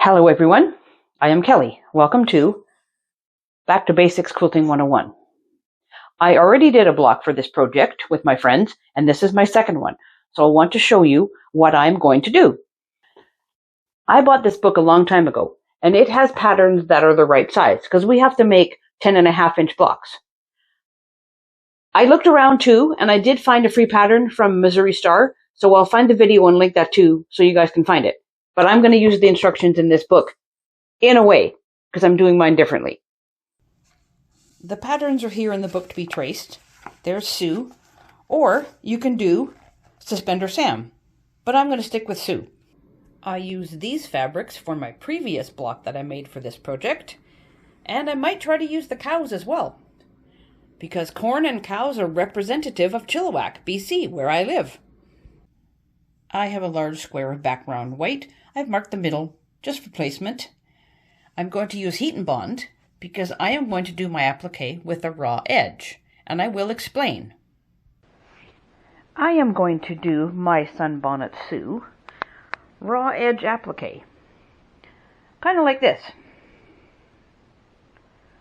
Hello everyone, I am Kelly. Welcome to Back to Basics Quilting 101. I already did a block for this project with my friends, and this is my second one. So I want to show you what I'm going to do. I bought this book a long time ago, and it has patterns that are the right size, because we have to make 10.5-inch blocks. I looked around too, and I did find a free pattern from Missouri Star, so I'll find the video and link that too, so you guys can find it. But I'm going to use the instructions in this book in a way, because I'm doing mine differently. The patterns are here in the book to be traced. There's Sue, or you can do Suspender Sam, but I'm going to stick with Sue. I used these fabrics for my previous block that I made for this project, and I might try to use the cows as well, because corn and cows are representative of Chilliwack, BC, where I live. I have a large square of background white. I've marked the middle just for placement. I'm going to use heat and bond because I am going to do my applique with a raw edge, and I will explain. I am going to do my Sunbonnet Sue raw edge applique, kind of like this.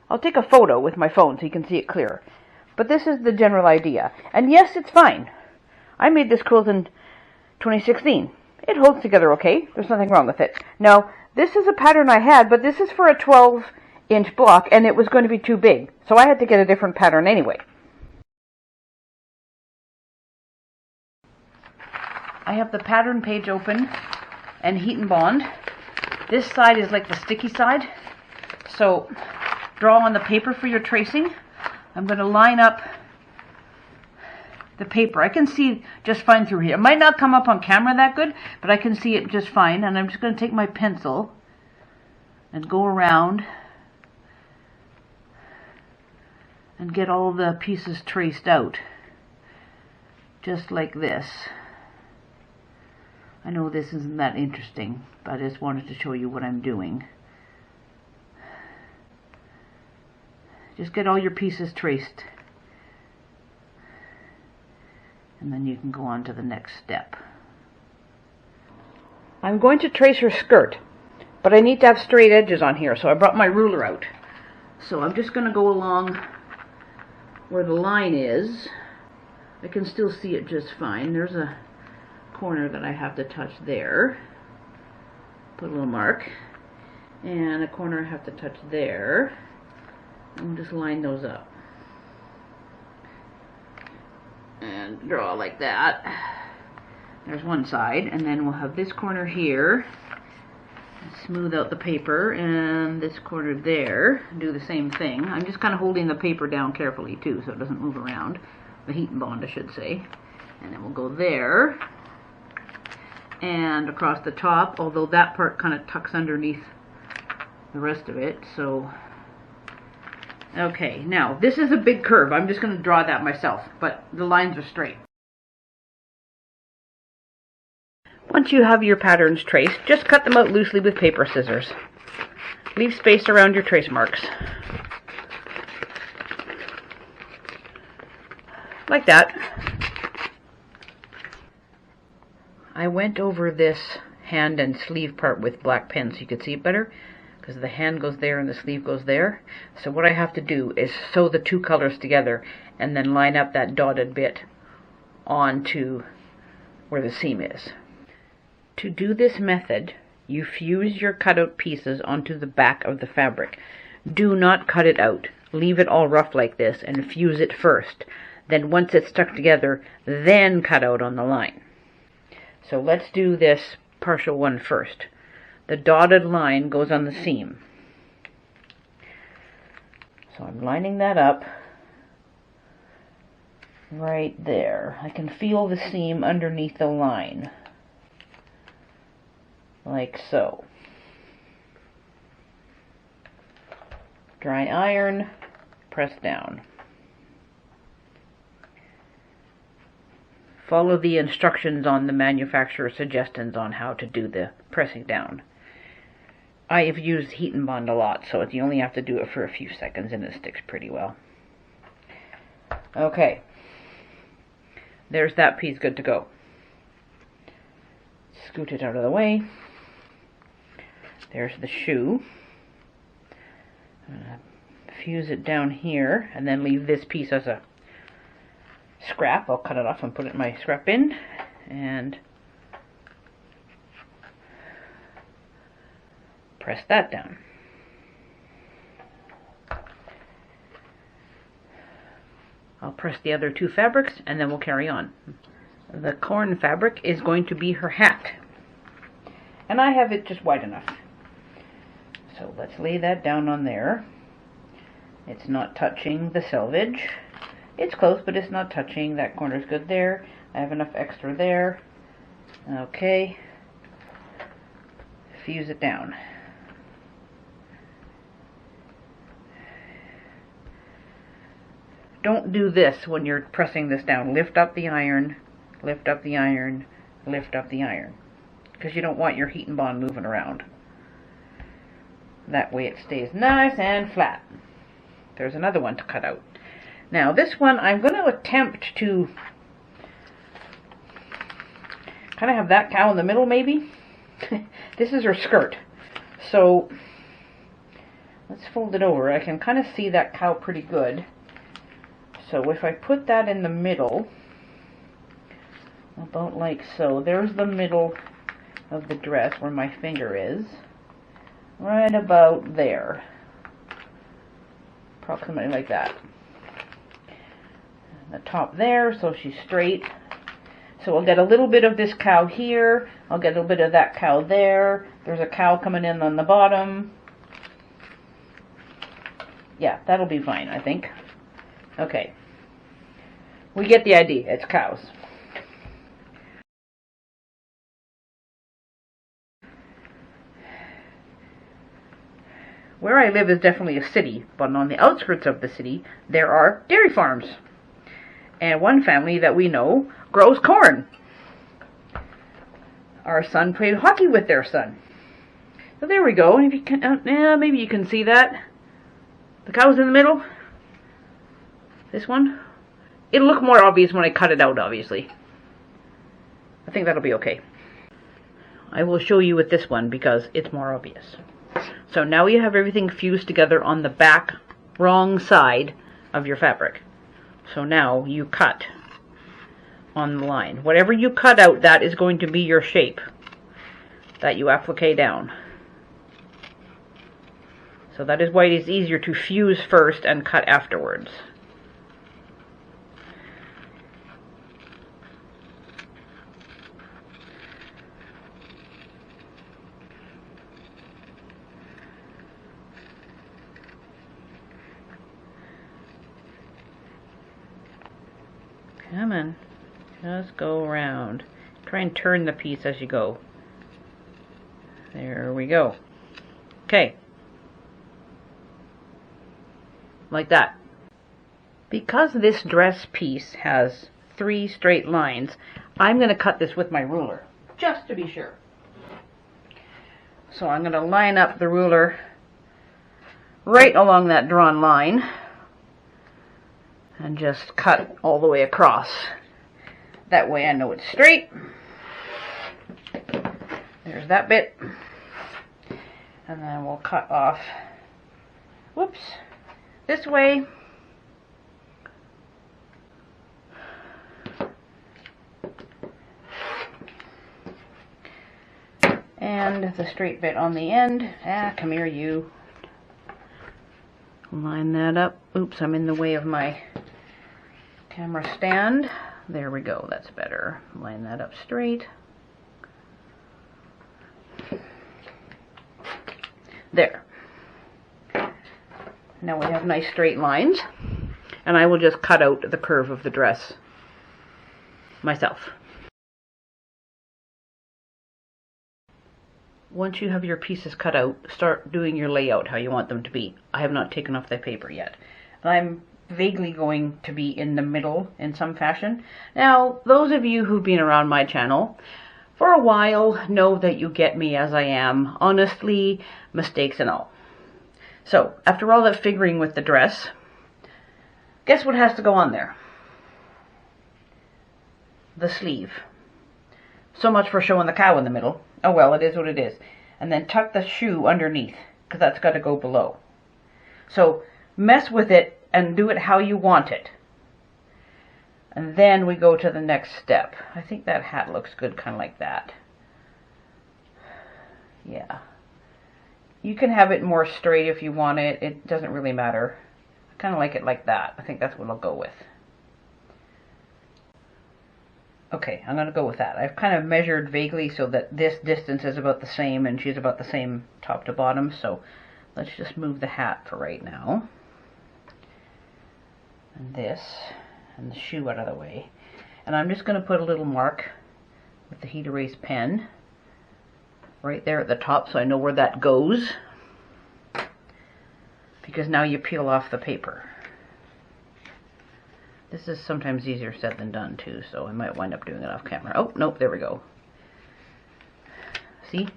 I'll take a photo with my phone so you can see it clearer, but this is the general idea. And yes, it's fine. I made this quilt in 2016. It holds together okay. There's nothing wrong with it. Now, this is a pattern I had, but this is for a 12-inch block, and it was going to be too big, so I had to get a different pattern anyway. I have the pattern page open and heat and bond. This side is like the sticky side, so draw on the paper for your tracing. I'm going to line up the paper. I can see just fine through here. It might not come up on camera that good, but I can see it just fine. And I'm just going to take my pencil and go around and get all the pieces traced out, just like this. I know this isn't that interesting, but I just wanted to show you what I'm doing. Just get all your pieces traced, and then you can go on to the next step. I'm going to trace her skirt, but I need to have straight edges on here, so I brought my ruler out. So I'm just going to go along where the line is. I can still see it just fine. There's a corner that I have to touch there. Put a little mark. And a corner I have to touch there. And we'll just line those up. And draw like that. There's one side, and then we'll have this corner here. Smooth out the paper, and this corner there. Do the same thing. I'm just kind of holding the paper down carefully too, so it doesn't move around. The heat and bond, I should say. And then we'll go there, and across the top. Although that part kind of tucks underneath the rest of it. So, okay. Now this is a big curve. I'm just going to draw that myself, but the lines are straight. Once you have your patterns traced, just cut them out loosely with paper scissors. Leave space around your trace marks. Like that. I went over this hand and sleeve part with black pen so you could see it better, because the hand goes there and the sleeve goes there. So what I have to do is sew the two colors together and then line up that dotted bit onto where the seam is. To do this method, you fuse your cutout pieces onto the back of the fabric. Do not cut it out. Leave it all rough like this and fuse it first. Then once it's stuck together, then cut out on the line. So let's do this partial one first. The dotted line goes on the seam. So I'm lining that up right there. I can feel the seam underneath the line. Like so. Dry iron, press down. Follow the instructions on the manufacturer's suggestions on how to do the pressing down. I have used heat and bond a lot, so you only have to do it for a few seconds and it sticks pretty well. Okay. There's that piece good to go. Scoot it out of the way. There's the shoe. I'm gonna fuse it down here and then leave this piece as a scrap. I'll cut it off and put it in my scrap bin, and press that down. I'll press the other two fabrics and then we'll carry on. The corn fabric is going to be her hat, and I have it just wide enough. So let's lay that down on there. It's not touching the selvage. It's close, but it's not touching. That corner's good there. I have enough extra there. Okay. Fuse it down. Don't do this when you're pressing this down. Lift up the iron, lift up the iron, lift up the iron. Because you don't want your heat and bond moving around. That way it stays nice and flat. There's another one to cut out. Now this one I'm going to attempt to kind of have that cow in the middle maybe. This is her skirt. So let's fold it over. I can kind of see that cow pretty good. So if I put that in the middle, about like so, there's the middle of the dress where my finger is. Right about there. Approximately like that. The top there, so she's straight. So I'll get a little bit of this cow here. I'll get a little bit of that cow there. There's a cow coming in on the bottom. Yeah, that'll be fine, I think. Okay. We get the idea. It's cows. Where I live is definitely a city, but on the outskirts of the city, there are dairy farms. And one family that we know grows corn. Our son played hockey with their son. So there we go. And if you can, maybe you can see that. The cow's in the middle. This one. It'll look more obvious when I cut it out, obviously. I think that'll be okay. I will show you with this one because it's more obvious. So now you have everything fused together on the back wrong side of your fabric. So now you cut on the line. Whatever you cut out, that is going to be your shape that you applique down. So that is why it is easier to fuse first and cut afterwards. Come on, just go around. Try and turn the piece as you go. There we go. Okay. Like that. Because this dress piece has 3 straight lines, I'm going to cut this with my ruler, just to be sure. So I'm going to line up the ruler right along that drawn line. And just cut all the way across. That way I know it's straight. There's that bit. And then we'll cut off, whoops, this way. And the straight bit on the end. Come here, you. Line that up. Oops, I'm in the way of my camera stand. There we go, that's better. Line that up straight. There. Now we have nice straight lines, and I will just cut out the curve of the dress myself. Once you have your pieces cut out, start doing your layout how you want them to be. I have not taken off the paper yet. I'm vaguely going to be in the middle in some fashion. Now, those of you who've been around my channel for a while know that you get me as I am, honestly, mistakes and all. So, after all that figuring with the dress, guess what has to go on there? The sleeve. So much for showing the cow in the middle. Oh well, it is what it is. and then tuck the shoe underneath, because that's got to go below. So mess with it and do it how you want it. And then we go to the next step. I think that hat looks good kind of like that. Yeah. You can have it more straight if you want it. It doesn't really matter. I kind of like it like that. I think that's what I'll go with. Okay, I'm going to go with that. I've kind of measured vaguely so that this distance is about the same and she's about the same top to bottom. So let's just move the hat for right now. And this, and the shoe out of the way. And I'm just going to put a little mark with the heat erase pen right there at the top so I know where that goes. Because now you peel off the paper. This is sometimes easier said than done too, so I might wind up doing it off camera. Oh, nope, there we go. See?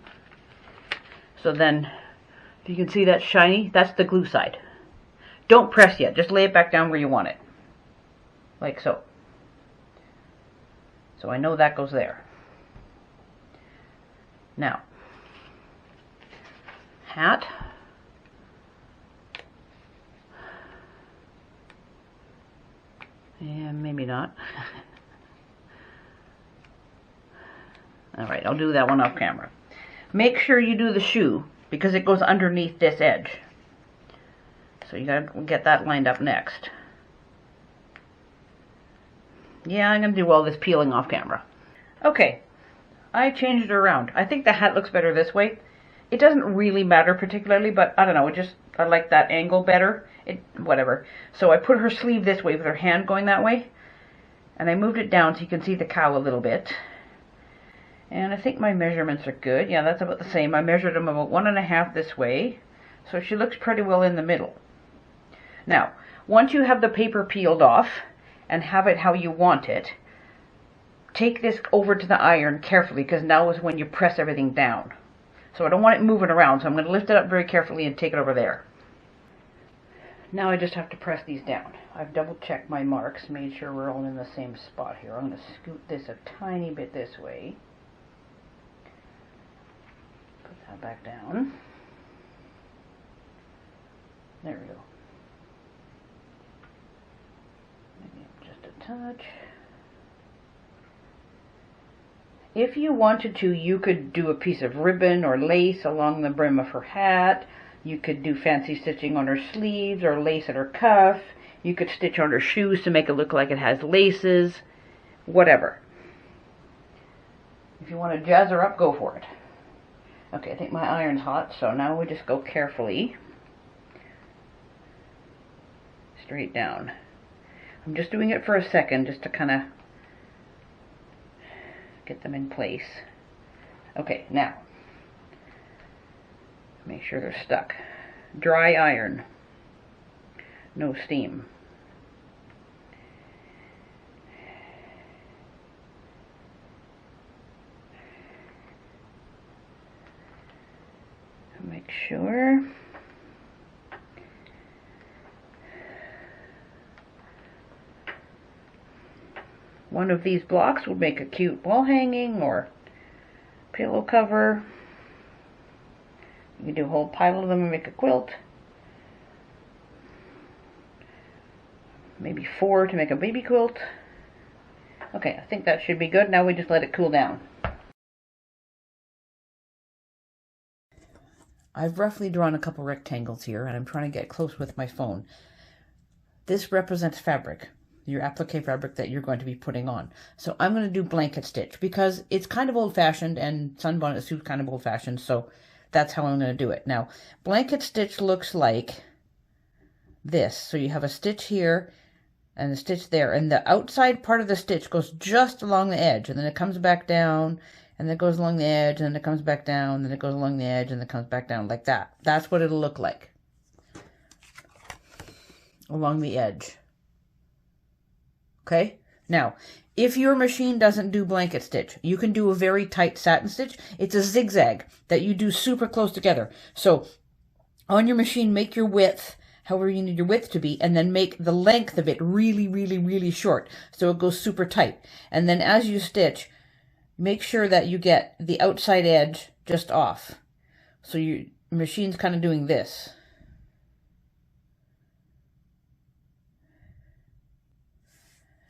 So then, if you can see that shiny, that's the glue side. Don't press yet, just lay it back down where you want it. Like so. So I know that goes there. Now, hat. Yeah, maybe not. Alright, I'll do that one off camera. Make sure you do the shoe, because it goes underneath this edge. So you gotta get that lined up next. Yeah, I'm gonna do all this peeling off camera. Okay, I changed it around. I think the hat looks better this way. It doesn't really matter particularly, but I don't know, I like that angle better. Whatever. So I put her sleeve this way with her hand going that way. And I moved it down so you can see the cow a little bit. And I think my measurements are good. Yeah, that's about the same. I measured them about 1.5 this way. So she looks pretty well in the middle. Now, once you have the paper peeled off and have it how you want it, take this over to the iron carefully, because now is when you press everything down. So I don't want it moving around, so I'm going to lift it up very carefully and take it over there. Now I just have to press these down. I've double checked my marks, made sure we're all in the same spot here. I'm going to scoot this a tiny bit this way. Put that back down. There we go. Maybe just a touch. If you wanted to, you could do a piece of ribbon or lace along the brim of her hat. You could do fancy stitching on her sleeves or lace at her cuff. You could stitch on her shoes to make it look like it has laces. Whatever. If you want to jazz her up, go for it. Okay, I think my iron's hot, so now we just go carefully. Straight down. I'm just doing it for a second just to kind of get them in place. Okay, now. Make sure they're stuck. Dry iron. No steam. Make sure. One of these blocks would make a cute wall hanging or pillow cover. You can do a whole pile of them and make a quilt. Maybe 4 to make a baby quilt. Okay, I think that should be good. Now we just let it cool down. I've roughly drawn a couple rectangles here, and I'm trying to get close with my phone. This represents fabric, your applique fabric that you're going to be putting on. So I'm going to do blanket stitch because it's kind of old-fashioned, and Sunbonnet Sue is kind of old-fashioned, so that's how I'm going to do it. Now, blanket stitch looks like this. So you have a stitch here and a stitch there, and the outside part of the stitch goes just along the edge, and then it comes back down, and then it goes along the edge, and then it comes back down, and then it goes along the edge, and then it comes back down like that. That's what it'll look like along the edge. Okay? Now, if your machine doesn't do blanket stitch, you can do a very tight satin stitch. It's a zigzag that you do super close together. So on your machine, make your width, however you need your width to be, and then make the length of it really, really, really short. So it goes super tight. And then as you stitch, make sure that you get the outside edge just off. So your machine's kind of doing this.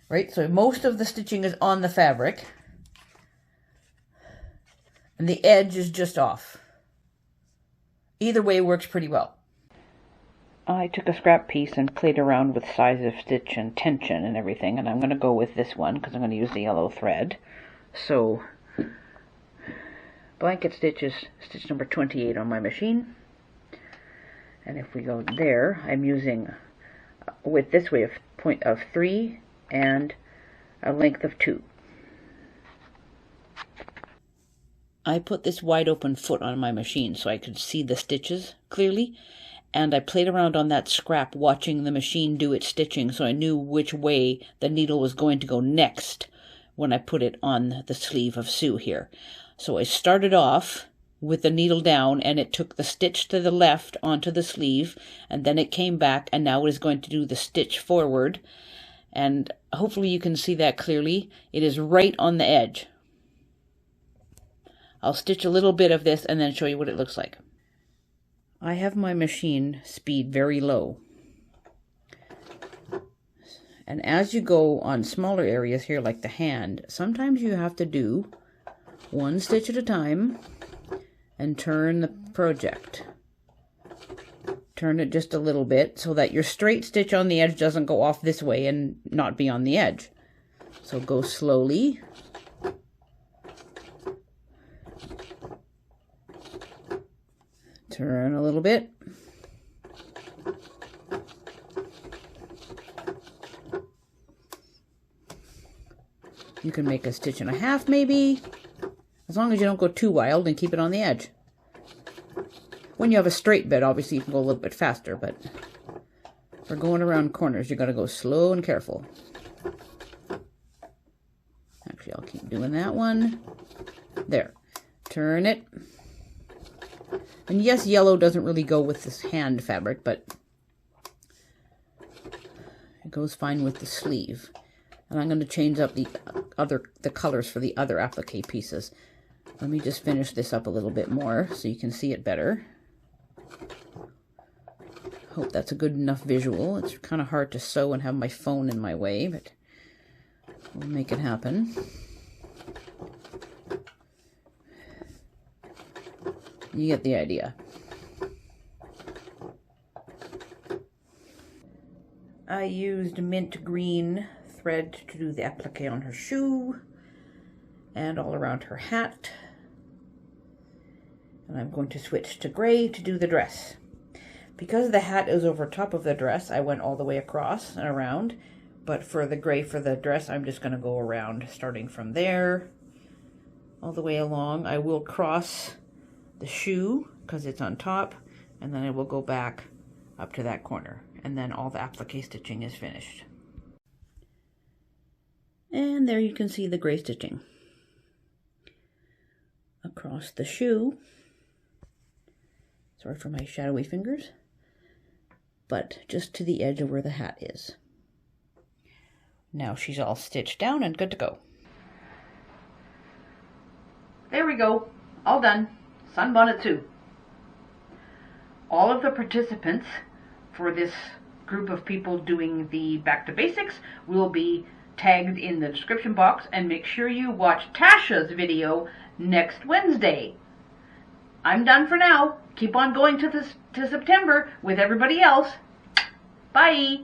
Right, so most of the stitching is on the fabric, and the edge is just off. Either way works pretty well. I took a scrap piece and played around with size of stitch and tension and everything, and I'm going to go with this one because I'm going to use the yellow thread. So, blanket stitch is stitch number 28 on my machine. And if we go there, I'm using width this way of point of 3 and a length of 2. I put this wide open foot on my machine so I could see the stitches clearly, and I played around on that scrap watching the machine do its stitching so I knew which way the needle was going to go next when I put it on the sleeve of Sue here. So I started off with the needle down, and it took the stitch to the left onto the sleeve, and then it came back, and now it is going to do the stitch forward. And hopefully you can see that clearly. It is right on the edge. I'll stitch a little bit of this and then show you what it looks like. I have my machine speed very low. And as you go on smaller areas here like the hand, sometimes you have to do one stitch at a time and turn the project. Turn it just a little bit so that your straight stitch on the edge doesn't go off this way and not be on the edge. So go slowly. Turn a little bit. You can make a stitch and a half maybe, as long as you don't go too wild and keep it on the edge. When you have a straight bed, obviously you can go a little bit faster, but for going around corners, you got to go slow and careful. Actually, I'll keep doing that one. There. Turn it. And yes, yellow doesn't really go with this hand fabric, but it goes fine with the sleeve. And I'm going to change up the colors for the other applique pieces. Let me just finish this up a little bit more so you can see it better. Hope that's a good enough visual. It's kind of hard to sew and have my phone in my way, but we'll make it happen. You get the idea. I used mint green thread to do the applique on her shoe and all around her hat. And I'm going to switch to gray to do the dress. Because the hat is over top of the dress, I went all the way across and around. But for the gray for the dress, I'm just going to go around, starting from there, all the way along. I will cross the shoe, because it's on top, and then I will go back up to that corner. And then all the applique stitching is finished. And there you can see the gray stitching across the shoe. Sorry for my shadowy fingers. But just to the edge of where the hat is. Now she's all stitched down and good to go. There we go. All done. Sunbonnet Sue. All of the participants for this group of people doing the Back to Basics will be tagged in the description box, and make sure you watch Tasha's video next Wednesday. I'm done for now. Keep on going to September with everybody else. Bye!